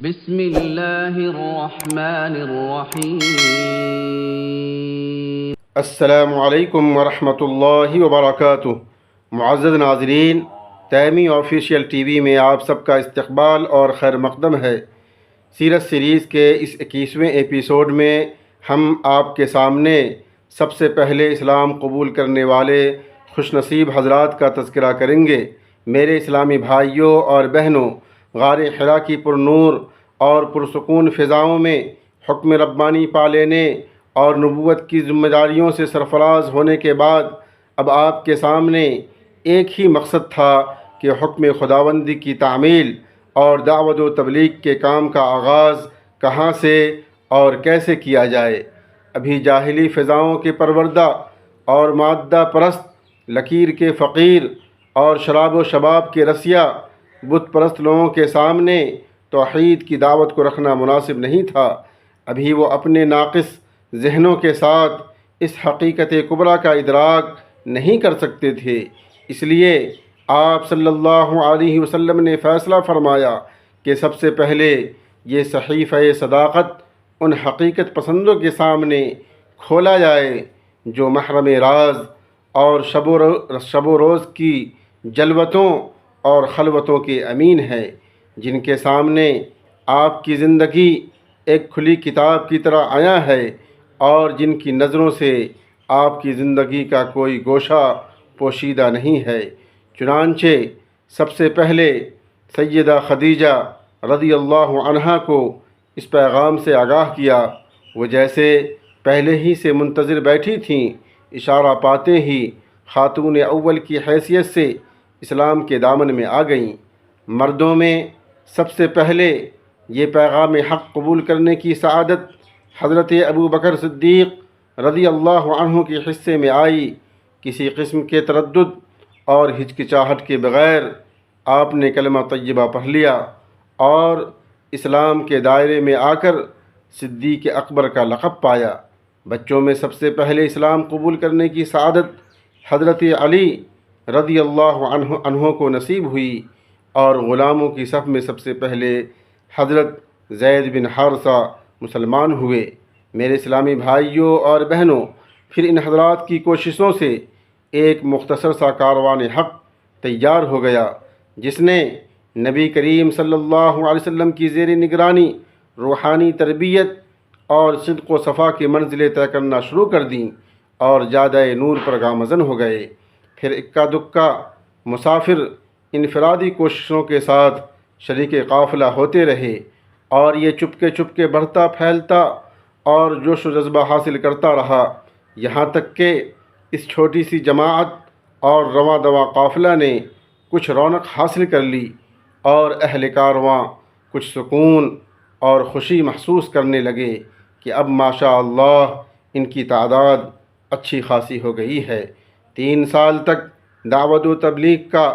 بسم اللہ الرحمن الرحیم۔ السلام علیکم ورحمۃ اللہ وبرکاتہ۔ معزز ناظرین، تیمی آفیشیل ٹی وی میں آپ سب کا استقبال اور خیر مقدم ہے۔ سیرت سیریز کے اس 21ویں ایپیسوڈ میں ہم آپ کے سامنے سب سے پہلے اسلام قبول کرنے والے خوش نصیب حضرات کا تذکرہ کریں گے۔ میرے اسلامی بھائیوں اور بہنوں، غار حرا کی پرنور اور پرسکون فضاؤں میں حکم ربانی پا لینے اور نبوت کی ذمہ داریوں سے سرفراز ہونے کے بعد اب آپ کے سامنے ایک ہی مقصد تھا کہ حکم خداوندی کی تعمیل اور دعوت و تبلیغ کے کام کا آغاز کہاں سے اور کیسے کیا جائے۔ ابھی جاہلی فضاؤں کے پروردہ اور مادہ پرست، لکیر کے فقیر اور شراب و شباب کے رسیا بت پرست لوگوں کے سامنے توحید کی دعوت کو رکھنا مناسب نہیں تھا۔ ابھی وہ اپنے ناقص ذہنوں کے ساتھ اس حقیقت کبریٰ کا ادراک نہیں کر سکتے تھے۔ اس لیے آپ صلی اللہ علیہ وسلم نے فیصلہ فرمایا کہ سب سے پہلے یہ صحیفہ صداقت ان حقیقت پسندوں کے سامنے کھولا جائے جو محرم راز اور شب و روز کی جلوتوں اور خلوتوں کے امین ہے، جن کے سامنے آپ کی زندگی ایک کھلی کتاب کی طرح آیا ہے اور جن کی نظروں سے آپ کی زندگی کا کوئی گوشہ پوشیدہ نہیں ہے۔ چنانچہ سب سے پہلے سیدہ خدیجہ رضی اللہ عنہا کو اس پیغام سے آگاہ کیا۔ وہ جیسے پہلے ہی سے منتظر بیٹھی تھیں، اشارہ پاتے ہی خاتون اول کی حیثیت سے اسلام کے دامن میں آ گئیں۔ مردوں میں سب سے پہلے یہ پیغام حق قبول کرنے کی سعادت حضرت ابو بکر صدیق رضی اللہ عنہ کے حصے میں آئی۔ کسی قسم کے تردد اور ہچکچاہٹ کے بغیر آپ نے کلمہ طیبہ پڑھ لیا اور اسلام کے دائرے میں آ کر صدیق اکبر کا لقب پایا۔ بچوں میں سب سے پہلے اسلام قبول کرنے کی سعادت حضرت علی رضی اللہ عنہ کو نصیب ہوئی اور غلاموں کی صف میں سب سے پہلے حضرت زید بن حارثہ مسلمان ہوئے۔ میرے اسلامی بھائیوں اور بہنوں، پھر ان حضرات کی کوششوں سے ایک مختصر سا کاروان حق تیار ہو گیا، جس نے نبی کریم صلی اللہ علیہ وسلم کی زیر نگرانی روحانی تربیت اور صدق و صفا کی منزلیں طے کرنا شروع کر دیں اور جادہ نور پر گامزن ہو گئے۔ پھر اکا دکا مسافر انفرادی کوششوں کے ساتھ شریک قافلہ ہوتے رہے اور یہ چپکے بڑھتا پھیلتا اور جوش و جذبہ حاصل کرتا رہا، یہاں تک کہ اس چھوٹی سی جماعت اور رواں دواں قافلہ نے کچھ رونق حاصل کر لی اور اہل کارواں کچھ سکون اور خوشی محسوس کرنے لگے کہ اب ماشاء اللہ ان کی تعداد اچھی خاصی ہو گئی ہے۔ 3 سال تک دعوت و تبلیغ کا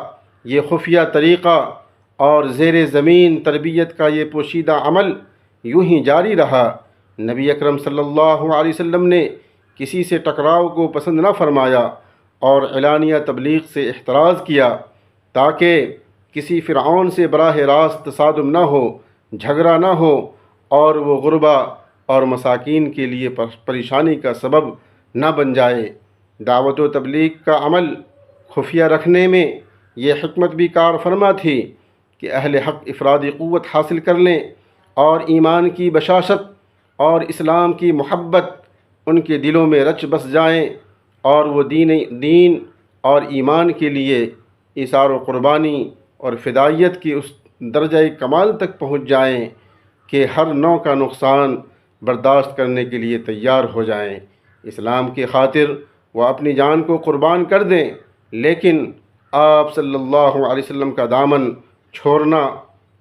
یہ خفیہ طریقہ اور زیر زمین تربیت کا یہ پوشیدہ عمل یوں ہی جاری رہا۔ نبی اکرم صلی اللہ علیہ وسلم نے کسی سے ٹکراؤ کو پسند نہ فرمایا اور اعلانیہ تبلیغ سے احتراز کیا تاکہ کسی فرعون سے براہ راست تصادم نہ ہو، جھگڑا نہ ہو اور وہ غربا اور مساکین کے لیے پریشانی کا سبب نہ بن جائے۔ دعوت و تبلیغ کا عمل خفیہ رکھنے میں یہ حکمت بھی کار فرما تھی کہ اہل حق افرادی قوت حاصل کر لیں اور ایمان کی بشاشت اور اسلام کی محبت ان کے دلوں میں رچ بس جائیں اور وہ دین اور ایمان کے لیے ایثار و قربانی اور فدائیت کی اس درجہ کمال تک پہنچ جائیں کہ ہر نوع کا نقصان برداشت کرنے کے لیے تیار ہو جائیں۔ اسلام کی خاطر وہ اپنی جان کو قربان کر دیں، لیکن آپ صلی اللہ علیہ وسلم کا دامن چھوڑنا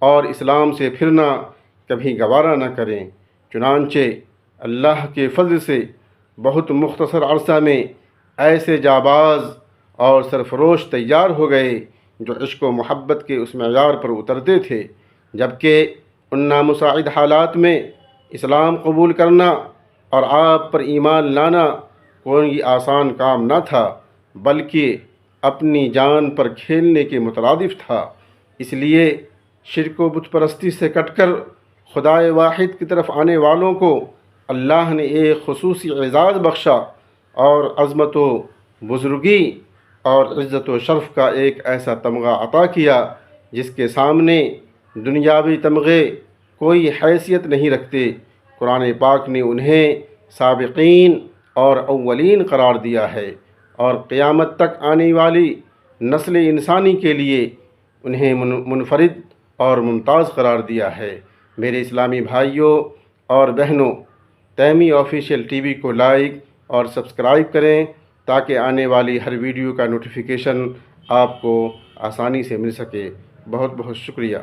اور اسلام سے پھرنا کبھی گوارا نہ کریں۔ چنانچہ اللہ کے فضل سے بہت مختصر عرصہ میں ایسے جاباز اور سرفروش تیار ہو گئے جو عشق و محبت کے اس معیار پر اترتے تھے، جبکہ ان نامساعد حالات میں اسلام قبول کرنا اور آپ پر ایمان لانا کوئی آسان کام نہ تھا، بلکہ اپنی جان پر کھیلنے کے مترادف تھا۔ اس لیے شرک و بت پرستی سے کٹ کر خدائے واحد کی طرف آنے والوں کو اللہ نے ایک خصوصی اعزاز بخشا اور عظمت و بزرگی اور عزت و شرف کا ایک ایسا تمغہ عطا کیا جس کے سامنے دنیاوی تمغے کوئی حیثیت نہیں رکھتے۔ قرآن پاک نے انہیں سابقین اور اولین قرار دیا ہے اور قیامت تک آنے والی نسل انسانی کے لیے انہیں منفرد اور ممتاز قرار دیا ہے۔ میرے اسلامی بھائیوں اور بہنوں، تیمی آفیشیل ٹی وی کو لائک اور سبسکرائب کریں تاکہ آنے والی ہر ویڈیو کا نوٹیفیکیشن آپ کو آسانی سے مل سکے۔ بہت بہت شکریہ۔